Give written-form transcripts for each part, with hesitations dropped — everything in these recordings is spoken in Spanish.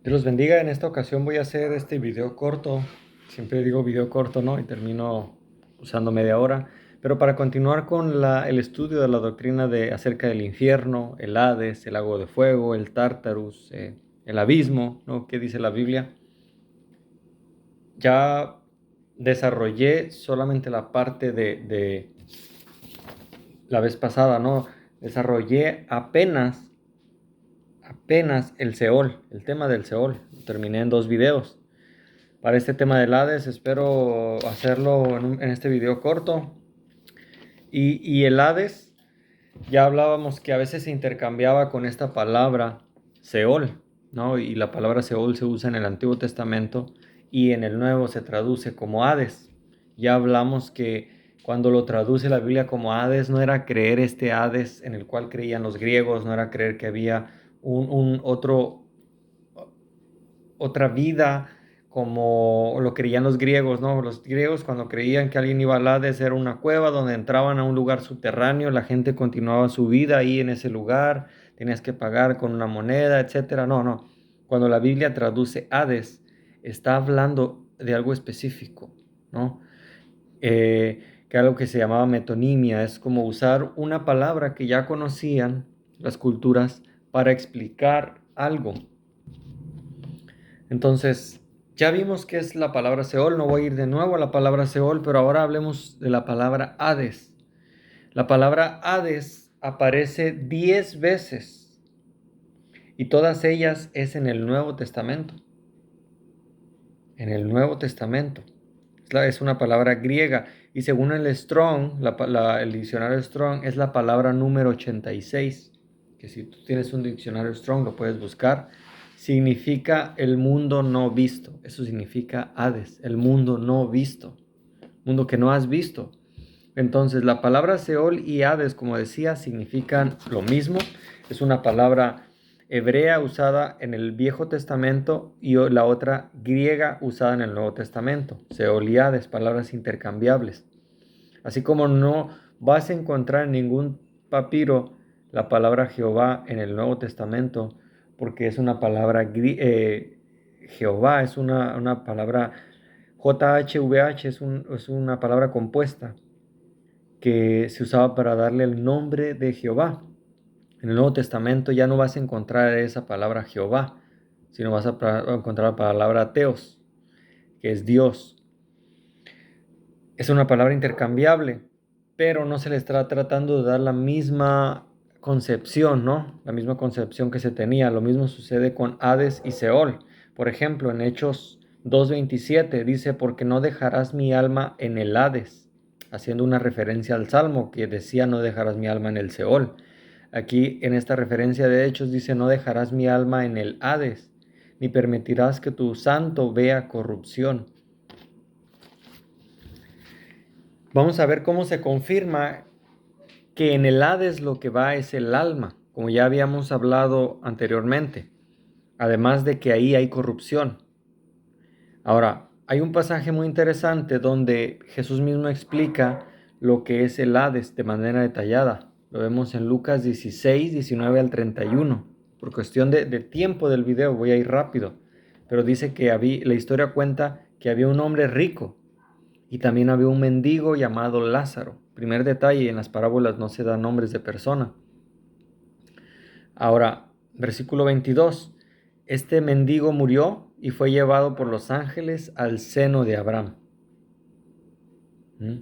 Dios los bendiga. En esta ocasión voy a hacer este video corto. Siempre digo video corto, ¿no? Y termino usando media hora. Pero para continuar con el estudio de la doctrina acerca del infierno, el Hades, el lago de fuego, el Tártarus, el abismo, ¿no? ¿Qué dice la Biblia? Ya desarrollé solamente la parte de la vez pasada, ¿no? Desarrollé apenas el Seol, el tema del Seol. Lo terminé en 2 videos. Para este tema del Hades espero hacerlo en este video corto. Y el Hades, ya hablábamos que a veces se intercambiaba con esta palabra Seol, ¿no? Y la palabra Seol se usa en el Antiguo Testamento y en el Nuevo se traduce como Hades. Ya hablamos que cuando lo traduce la Biblia como Hades, no era creer este Hades en el cual creían los griegos, no era creer que había otra vida como lo creían los griegos, ¿no? Los griegos cuando creían que alguien iba al Hades era una cueva donde entraban a un lugar subterráneo, la gente continuaba su vida ahí en ese lugar, tenías que pagar con una moneda, etcétera. No, no. Cuando la Biblia traduce Hades, está hablando de algo específico, ¿no? Que algo que se llamaba metonimia, es como usar una palabra que ya conocían las culturas para explicar algo. Entonces, ya vimos qué es la palabra Seol, no voy a ir de nuevo a la palabra Seol, pero ahora hablemos de la palabra Hades. La palabra Hades aparece 10 veces y todas ellas es en el Nuevo Testamento. En el Nuevo Testamento. Es una palabra griega y según el Strong, el diccionario Strong, es la palabra número 86, que si tú tienes un diccionario Strong lo puedes buscar. Significa el mundo no visto. Eso significa Hades, el mundo no visto, mundo que no has visto. Entonces, la palabra Seol y Hades, como decía, significan lo mismo. Es una palabra hebrea usada en el Viejo Testamento y la otra griega usada en el Nuevo Testamento. Seol y Hades, palabras intercambiables. Así como no vas a encontrar en ningún papiro la palabra Jehová en el Nuevo Testamento, porque es una palabra, Jehová es una palabra, JHVH es una palabra compuesta que se usaba para darle el nombre de Jehová. En el Nuevo Testamento ya no vas a encontrar esa palabra Jehová, sino vas a encontrar la palabra Teos, que es Dios. Es una palabra intercambiable, pero no se le está tratando de dar la misma concepción, ¿no? La misma concepción que se tenía. Lo mismo sucede con Hades y Seol. Por ejemplo, en Hechos 2:27 dice, porque no dejarás mi alma en el Hades, haciendo una referencia al Salmo que decía, no dejarás mi alma en el Seol. Aquí en esta referencia de Hechos dice, no dejarás mi alma en el Hades, ni permitirás que tu santo vea corrupción. Vamos a ver cómo se confirma que en el Hades lo que va es el alma, como ya habíamos hablado anteriormente, además de que ahí hay corrupción. Ahora, hay un pasaje muy interesante donde Jesús mismo explica lo que es el Hades de manera detallada. Lo vemos en Lucas 16, 19 al 31. Por cuestión de tiempo del video voy a ir rápido, pero dice que la historia cuenta que había un hombre rico y también había un mendigo llamado Lázaro. Primer detalle, en las parábolas no se dan nombres de persona. Ahora, versículo 22. Este mendigo murió y fue llevado por los ángeles al seno de Abraham. ¿Mm?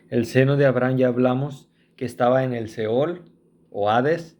El seno de Abraham ya hablamos que estaba en el Seol o Hades,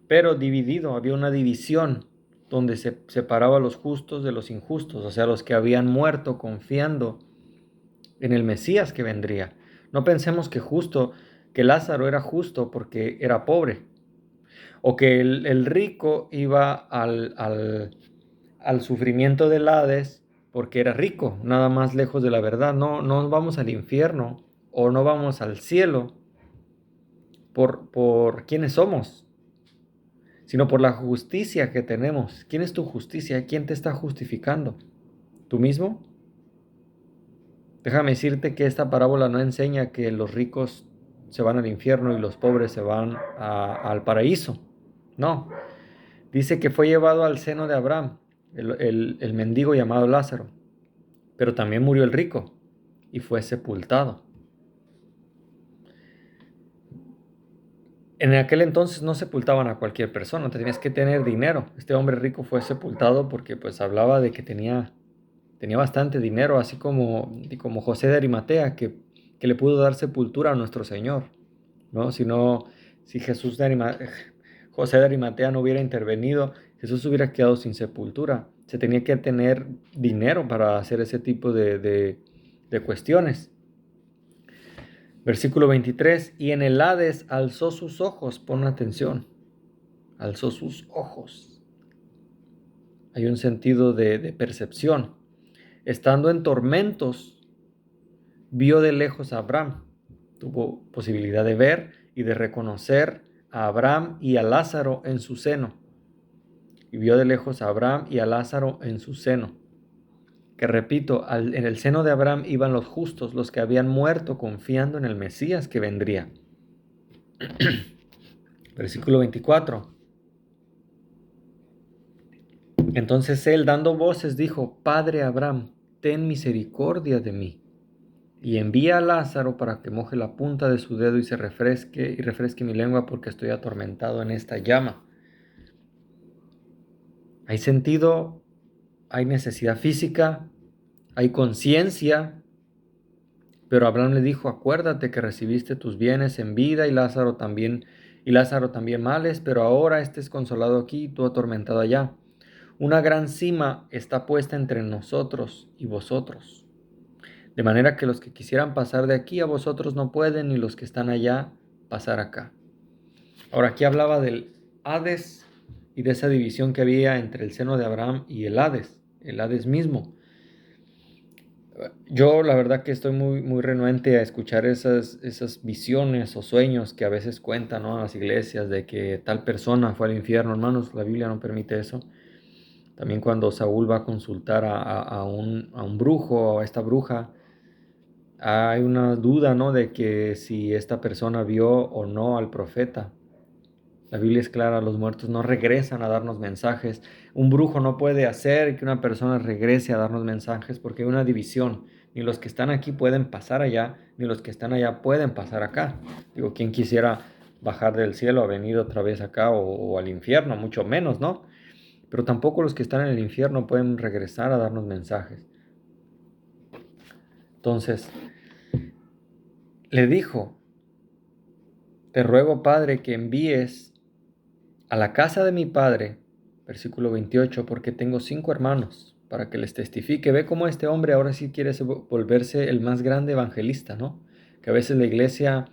pero dividido, había una división donde se separaba a los justos de los injustos, o sea, los que habían muerto confiando en el Mesías que vendría. No pensemos que Lázaro era justo porque era pobre, o que el rico iba al sufrimiento del Hades porque era rico, nada más lejos de la verdad. No, no vamos al infierno o no vamos al cielo por quiénes somos, sino por la justicia que tenemos. ¿Quién es tu justicia? ¿Quién te está justificando? ¿Tú mismo? Déjame decirte que esta parábola no enseña que los ricos se van al infierno y los pobres se van al paraíso. No, dice que fue llevado al seno de Abraham. el mendigo llamado Lázaro, pero también murió el rico y fue sepultado. En aquel entonces no sepultaban a cualquier persona, tenías que tener dinero. Este hombre rico fue sepultado porque pues hablaba de que tenía bastante dinero, así como José de Arimatea, que le pudo dar sepultura a nuestro Señor, ¿no? Si José de Arimatea no hubiera intervenido, Jesús hubiera quedado sin sepultura. Se tenía que tener dinero para hacer ese tipo de cuestiones. Versículo 23, y en el Hades alzó sus ojos, pon atención, alzó sus ojos. Hay un sentido de percepción. Estando en tormentos, vio de lejos a Abraham. Tuvo posibilidad de ver y de reconocer a Abraham y a Lázaro en su seno. Y vio de lejos a Abraham y a Lázaro en su seno. Que repito, en el seno de Abraham iban los justos, los que habían muerto confiando en el Mesías que vendría. Versículo 24. Entonces él, dando voces, dijo: Padre Abraham, ten misericordia de mí, y envía a Lázaro para que moje la punta de su dedo y refresque mi lengua, porque estoy atormentado en esta llama. Hay sentido, hay necesidad física, hay conciencia, pero Abraham le dijo: acuérdate que recibiste tus bienes en vida y Lázaro también males, pero ahora estés consolado aquí y tú atormentado allá. Una gran cima está puesta entre nosotros y vosotros, de manera que los que quisieran pasar de aquí a vosotros no pueden, ni los que están allá pasar acá. Ahora aquí hablaba del Hades y de esa división que había entre el seno de Abraham y el Hades mismo. Yo la verdad que estoy muy renuente a escuchar esas visiones o sueños que a veces cuentan, ¿no?, a las iglesias de que tal persona fue al infierno. Hermanos, la Biblia no permite eso. También cuando Saúl va a consultar a un brujo o a esta bruja, hay una duda, ¿no?, de que si esta persona vio o no al profeta. La Biblia es clara, los muertos no regresan a darnos mensajes. Un brujo no puede hacer que una persona regrese a darnos mensajes porque hay una división. Ni los que están aquí pueden pasar allá, ni los que están allá pueden pasar acá. Digo, ¿quién quisiera bajar del cielo a venir otra vez acá o al infierno? Mucho menos, ¿no? Pero tampoco los que están en el infierno pueden regresar a darnos mensajes. Entonces, le dijo: te ruego, Padre, que envíes a la casa de mi padre, versículo 28, porque tengo 5 hermanos, para que les testifique. Ve cómo este hombre ahora sí quiere volverse el más grande evangelista, ¿no? Que a veces la iglesia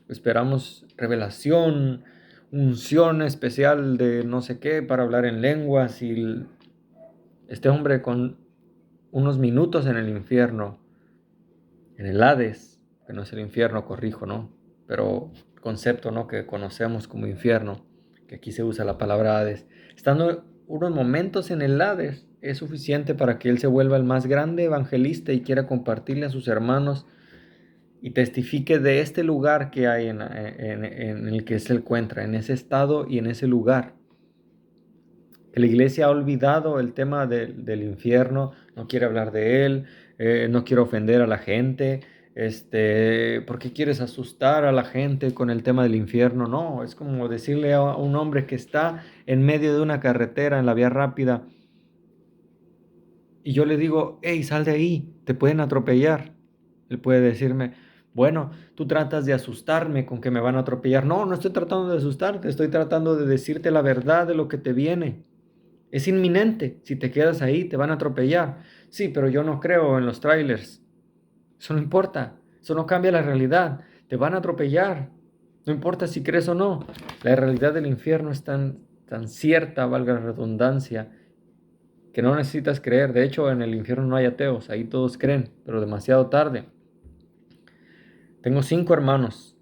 esperamos revelación, unción especial de no sé qué para hablar en lenguas, y este hombre con unos minutos en el infierno, en el Hades, que no es el infierno, corrijo, ¿no? Pero concepto, ¿no?, que conocemos como infierno, que aquí se usa la palabra Hades. Estando unos momentos en el Hades es suficiente para que él se vuelva el más grande evangelista y quiera compartirle a sus hermanos y testifique de este lugar que hay en el que se encuentra, en ese estado y en ese lugar. Que la iglesia ha olvidado el tema del infierno, no quiere hablar de él, no quiere ofender a la gente. ¿Por qué quieres asustar a la gente con el tema del infierno? No, es como decirle a un hombre que está en medio de una carretera en la vía rápida y yo le digo: hey, sal de ahí, te pueden atropellar. Él puede decirme: bueno, tú tratas de asustarme con que me van a atropellar. No, no estoy tratando de asustarte, estoy tratando de decirte la verdad de lo que te viene. Es inminente, si te quedas ahí te van a atropellar. Sí, pero yo no creo en los trailers. Eso no importa, eso no cambia la realidad. Te van a atropellar, no importa si crees o no. La realidad del infierno es tan cierta, valga la redundancia, que no necesitas creer. De hecho, en el infierno no hay ateos, ahí todos creen, pero demasiado tarde. Tengo 5 hermanos.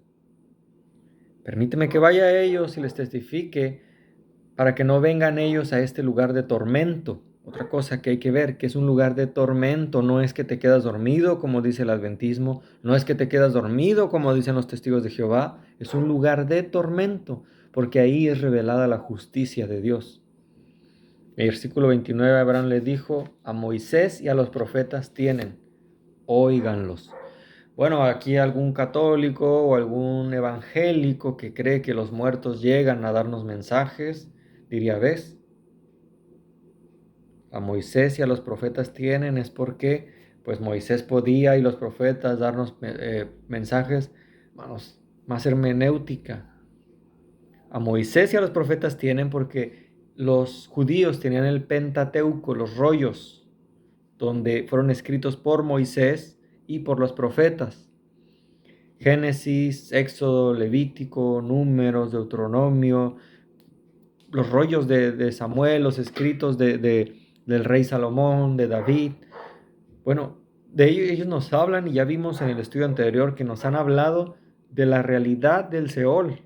Permíteme que vaya a ellos y les testifique para que no vengan ellos a este lugar de tormento. Otra cosa que hay que ver, que es un lugar de tormento, no es que te quedas dormido como dice el adventismo, no es que te quedas dormido como dicen los testigos de Jehová, es un lugar de tormento, porque ahí es revelada la justicia de Dios. Versículo 29, Abraham le dijo, a Moisés y a los profetas tienen, óiganlos. Bueno, aquí algún católico o algún evangélico que cree que los muertos llegan a darnos mensajes, diría, ¿ves? A Moisés y a los profetas tienen, es porque pues Moisés podía y los profetas darnos mensajes, vamos, más hermenéutica. A Moisés y a los profetas tienen porque los judíos tenían el Pentateuco, los rollos, donde fueron escritos por Moisés y por los profetas. Génesis, Éxodo, Levítico, Números, Deuteronomio, los rollos de Samuel, los escritos del rey Salomón, de David. Bueno, de ellos nos hablan y ya vimos en el estudio anterior que nos han hablado de la realidad del Seol.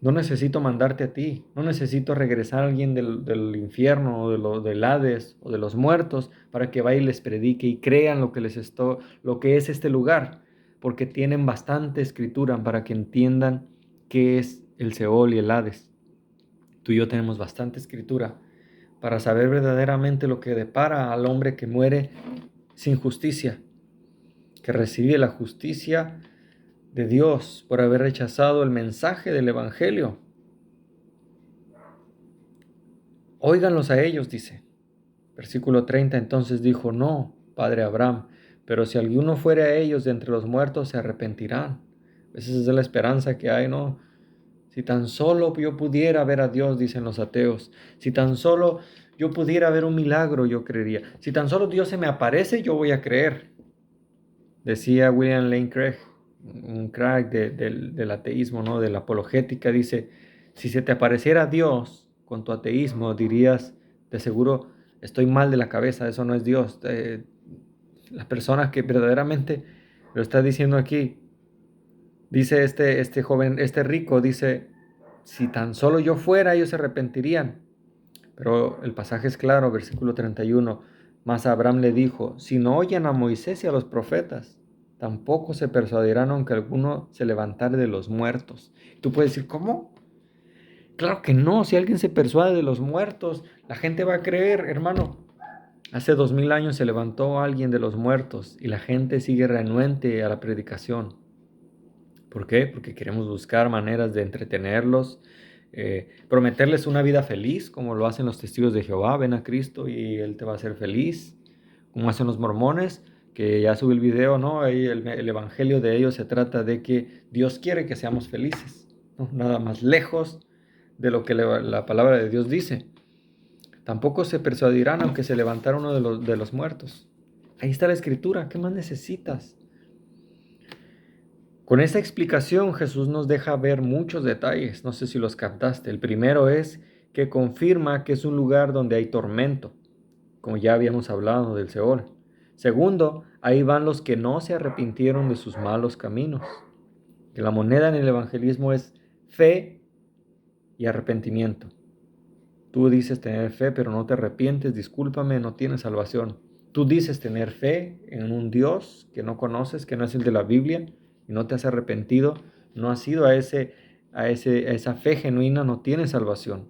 No necesito mandarte a ti, no necesito regresar a alguien del infierno o del Hades o de los muertos para que vaya y les predique y crean lo que es este lugar, porque tienen bastante escritura para que entiendan qué es el Seol y el Hades. Tú y yo tenemos bastante escritura para saber verdaderamente lo que depara al hombre que muere sin justicia, que recibe la justicia de Dios por haber rechazado el mensaje del Evangelio. Óiganlos a ellos, dice. Versículo 30, entonces dijo, no, padre Abraham, pero si alguno fuere a ellos de entre los muertos, se arrepentirán. Esa es la esperanza que hay, ¿no? Si tan solo yo pudiera ver a Dios, dicen los ateos. Si tan solo yo pudiera ver un milagro, yo creería. Si tan solo Dios se me aparece, yo voy a creer. Decía William Lane Craig, un crack del ateísmo, ¿no? De la apologética, dice, si se te apareciera Dios con tu ateísmo, dirías, de seguro estoy mal de la cabeza, eso no es Dios. Las personas que verdaderamente lo está diciendo aquí, dice este joven, este rico, dice, si tan solo yo fuera, ellos se arrepentirían. Pero el pasaje es claro, versículo 31. Mas Abraham le dijo, si no oyen a Moisés y a los profetas, tampoco se persuadirán aunque alguno se levantare de los muertos. Tú puedes decir, ¿cómo? Claro que no, si alguien se persuade de los muertos, la gente va a creer, hermano. Hace 2000 años se levantó alguien de los muertos y la gente sigue renuente a la predicación. ¿Por qué? Porque queremos buscar maneras de entretenerlos, prometerles una vida feliz, como lo hacen los testigos de Jehová. Ven a Cristo y Él te va a hacer feliz, como hacen los mormones, que ya subí el video, ¿no? Ahí el evangelio de ellos se trata de que Dios quiere que seamos felices, ¿no? Nada más lejos de lo que la palabra de Dios dice. Tampoco se persuadirán aunque se levantara uno de los muertos. Ahí está la escritura, ¿qué más necesitas? Con esta explicación Jesús nos deja ver muchos detalles, no sé si los captaste. El primero es que confirma que es un lugar donde hay tormento, como ya habíamos hablado del Seol. Segundo, ahí van los que no se arrepintieron de sus malos caminos. Que la moneda en el evangelismo es fe y arrepentimiento. Tú dices tener fe, pero no te arrepientes, discúlpame, no tienes salvación. Tú dices tener fe en un Dios que no conoces, que no es el de la Biblia, y no te has arrepentido, no has ido a esa fe genuina, no tienes salvación.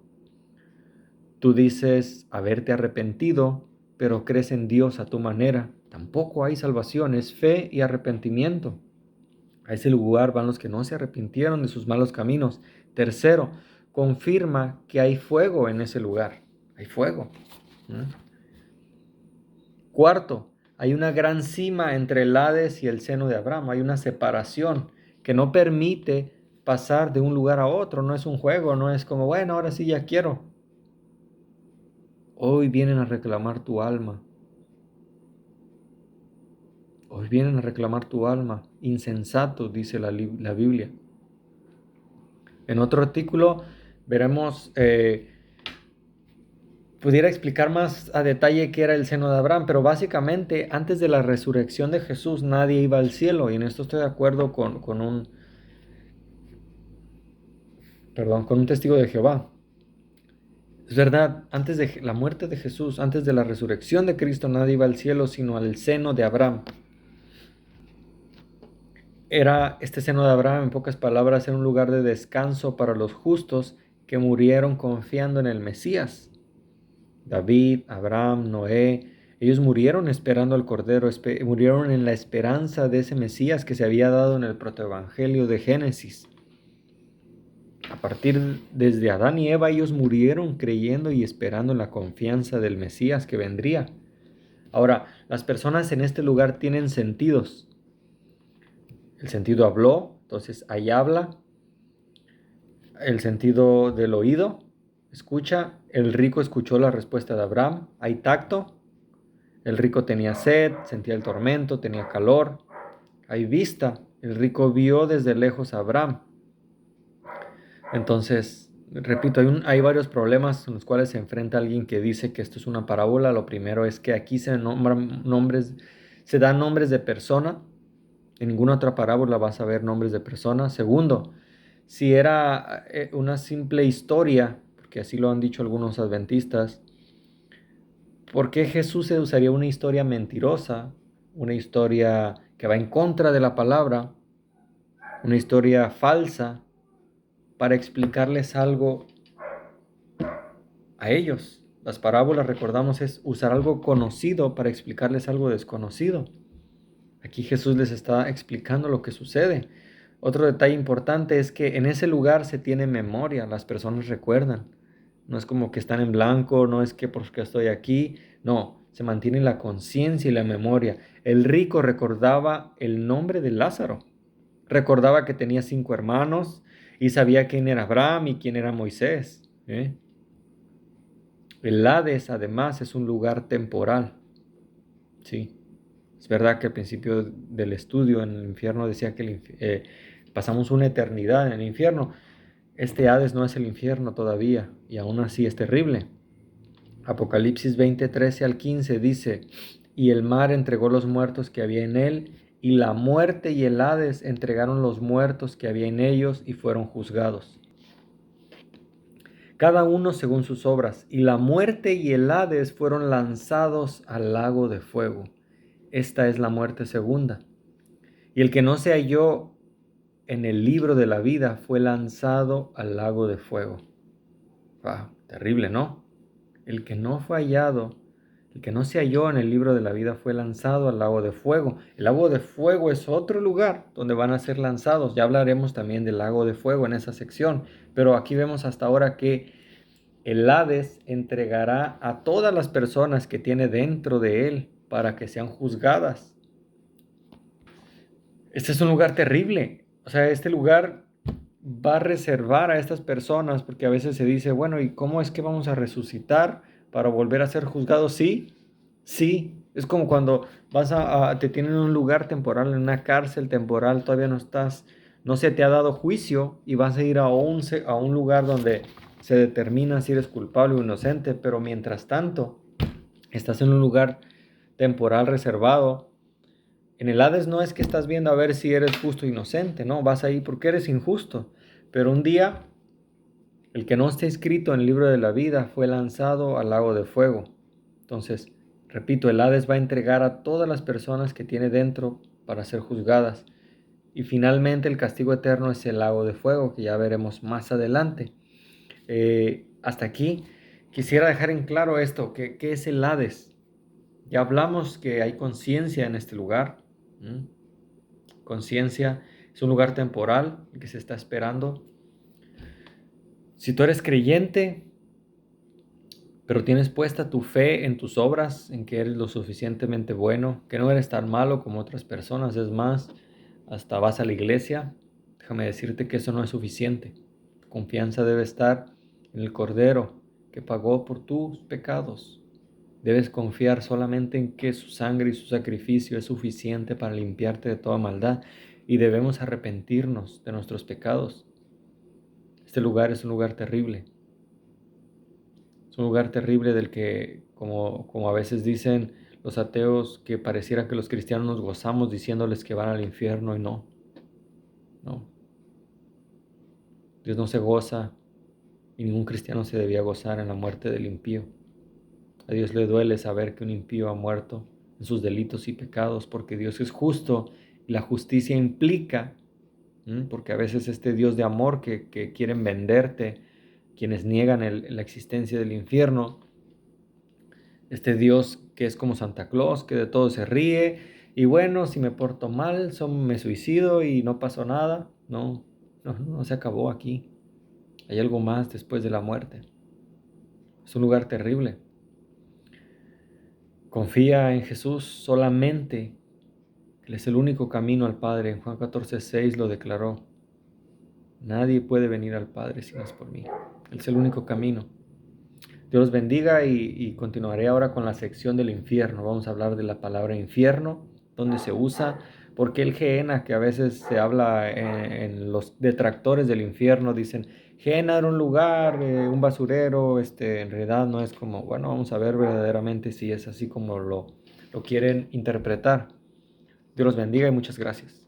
Tú dices haberte arrepentido, pero crees en Dios a tu manera, tampoco hay salvación, es fe y arrepentimiento. A ese lugar van los que no se arrepintieron de sus malos caminos. Tercero, confirma que hay fuego en ese lugar. Hay fuego. Cuarto, hay una gran cima entre el Hades y el seno de Abraham. Hay una separación que no permite pasar de un lugar a otro. No es un juego, no es como, bueno, ahora sí ya quiero. Hoy vienen a reclamar tu alma. Hoy vienen a reclamar tu alma. Insensato, dice la Biblia. En otro artículo veremos, pudiera explicar más a detalle qué era el seno de Abraham, pero básicamente antes de la resurrección de Jesús nadie iba al cielo, y en esto estoy de acuerdo con un testigo de Jehová. Es verdad, antes de la muerte de Jesús, antes de la resurrección de Cristo, nadie iba al cielo, sino al seno de Abraham. Este seno de Abraham, en pocas palabras, era un lugar de descanso para los justos que murieron confiando en el Mesías. David, Abraham, Noé, ellos murieron esperando al Cordero, murieron en la esperanza de ese Mesías que se había dado en el protoevangelio de Génesis. A partir desde Adán y Eva, ellos murieron creyendo y esperando en la confianza del Mesías que vendría. Ahora, las personas en este lugar tienen sentidos. El sentido habló, entonces ahí habla. El sentido del oído, escucha. El rico escuchó la respuesta de Abraham. Hay tacto. El rico tenía sed, sentía el tormento, tenía calor. Hay vista. El rico vio desde lejos a Abraham. Entonces, repito, hay varios problemas en los cuales se enfrenta alguien que dice que esto es una parábola. Lo primero es que aquí se dan nombres de persona. En ninguna otra parábola vas a ver nombres de persona. Segundo, si era una simple historia, porque así lo han dicho algunos adventistas, ¿por qué Jesús se usaría una historia mentirosa, una historia que va en contra de la palabra, una historia falsa, para explicarles algo a ellos? Las parábolas, recordamos, es usar algo conocido para explicarles algo desconocido. Aquí Jesús les está explicando lo que sucede. Otro detalle importante es que en ese lugar se tiene memoria, las personas recuerdan. No es como que están en blanco, no es que porque estoy aquí, no, se mantiene la conciencia y la memoria. El rico recordaba el nombre de Lázaro, recordaba que tenía 5 hermanos y sabía quién era Abraham y quién era Moisés. El Hades, además, es un lugar temporal, sí. Es verdad que al principio del estudio en el infierno decía que pasamos una eternidad en el infierno. Este Hades no es el infierno todavía y aún así es terrible. Apocalipsis 20, 13 al 15 dice: y el mar entregó los muertos que había en él, y la muerte y el Hades entregaron los muertos que había en ellos y fueron juzgados. Cada uno según sus obras, y la muerte y el Hades fueron lanzados al lago de fuego. Esta es la muerte segunda. Y el que no se halló en el libro de la vida fue lanzado al lago de fuego. Wow, terrible, ¿no? El que no fue hallado, el que no se halló en el libro de la vida fue lanzado al lago de fuego. El lago de fuego es otro lugar donde van a ser lanzados. Ya hablaremos también del lago de fuego en esa sección. Pero aquí vemos hasta ahora que el Hades entregará a todas las personas que tiene dentro de él para que sean juzgadas. Este es un lugar terrible. O sea, este lugar va a reservar a estas personas, porque a veces se dice, bueno, ¿y cómo es que vamos a resucitar para volver a ser juzgados? Sí, sí. Es como cuando te tienen en un lugar temporal, en una cárcel temporal, todavía no se te ha dado juicio y vas a ir a un lugar donde se determina si eres culpable o inocente, pero mientras tanto, estás en un lugar temporal reservado. En el Hades no es que estás viendo a ver si eres justo o inocente, no, vas ahí porque eres injusto. Pero un día, el que no esté escrito en el libro de la vida fue lanzado al lago de fuego. Entonces, repito, el Hades va a entregar a todas las personas que tiene dentro para ser juzgadas. Y finalmente el castigo eterno es el lago de fuego, que ya veremos más adelante. Hasta aquí quisiera dejar en claro esto, ¿qué es el Hades? Ya hablamos que hay conciencia en este lugar. Conciencia es un lugar temporal que se está esperando. Si tú eres creyente, pero tienes puesta tu fe en tus obras, en que eres lo suficientemente bueno, que no eres tan malo como otras personas, es más, hasta vas a la iglesia, déjame decirte que eso no es suficiente. Tu confianza debe estar en el Cordero que pagó por tus pecados. Debes confiar solamente en que su sangre y su sacrificio es suficiente para limpiarte de toda maldad y debemos arrepentirnos de nuestros pecados. Este lugar es un lugar terrible. Es un lugar terrible del que, como a veces dicen los ateos, que pareciera que los cristianos nos gozamos diciéndoles que van al infierno y no. No. Dios no se goza y ningún cristiano se debía gozar en la muerte del impío. A Dios le duele saber que un impío ha muerto en sus delitos y pecados, porque Dios es justo y la justicia implica, porque a veces este Dios de amor que quieren venderte quienes niegan la existencia del infierno, este Dios que es como Santa Claus, que de todo se ríe, y bueno, si me porto mal, me suicido y no pasó nada. No, no se acabó aquí. Hay algo más después de la muerte. Es un lugar terrible. Confía en Jesús solamente. Él es el único camino al Padre. En Juan 14:6 lo declaró. Nadie puede venir al Padre si no es por mí. Él es el único camino. Dios los bendiga y continuaré ahora con la sección del infierno. Vamos a hablar de la palabra infierno, dónde se usa, por qué el Gehenna, que a veces se habla en los detractores del infierno, dicen, Gehenna era un lugar, un basurero, en realidad no es como, bueno, vamos a ver verdaderamente si es así como lo quieren interpretar. Dios los bendiga y muchas gracias.